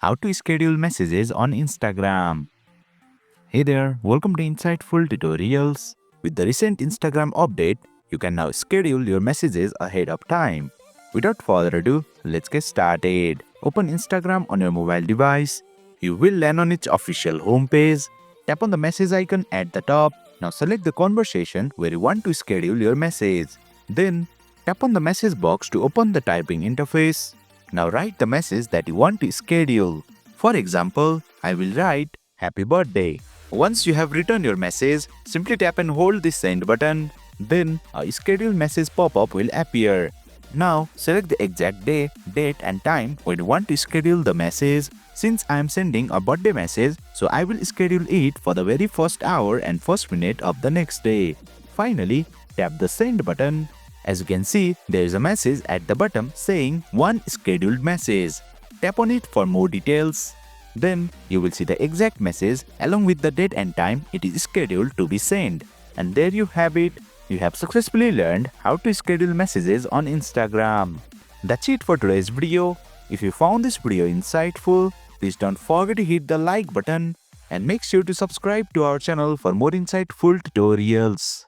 How to schedule messages on Instagram. Hey there, welcome to Insightful Tutorials. With the recent Instagram update, you can now schedule your messages ahead of time. Without further ado, let's get started. Open Instagram on your mobile device. You will land on its official homepage. Tap on the message icon at the top. Now select the conversation where you want to schedule your message. Then tap on the message box to open the typing interface. Now write the message that you want to schedule. For example, I will write Happy Birthday. Once you have written your message, simply tap and hold the send button. Then a scheduled message pop-up will appear. Now select the exact day, date and time when you want to schedule the message. Since I am sending a birthday message, so I will schedule it for the very first hour and first minute of the next day. Finally, tap the send button. As you can see, there is a message at the bottom saying one scheduled message. Tap on it for more details. Then you will see the exact message along with the date and time it is scheduled to be sent. And there you have it. You have successfully learned how to schedule messages on Instagram. That's it for today's video. If you found this video insightful, please don't forget to hit the like button and make sure to subscribe to our channel for more insightful tutorials.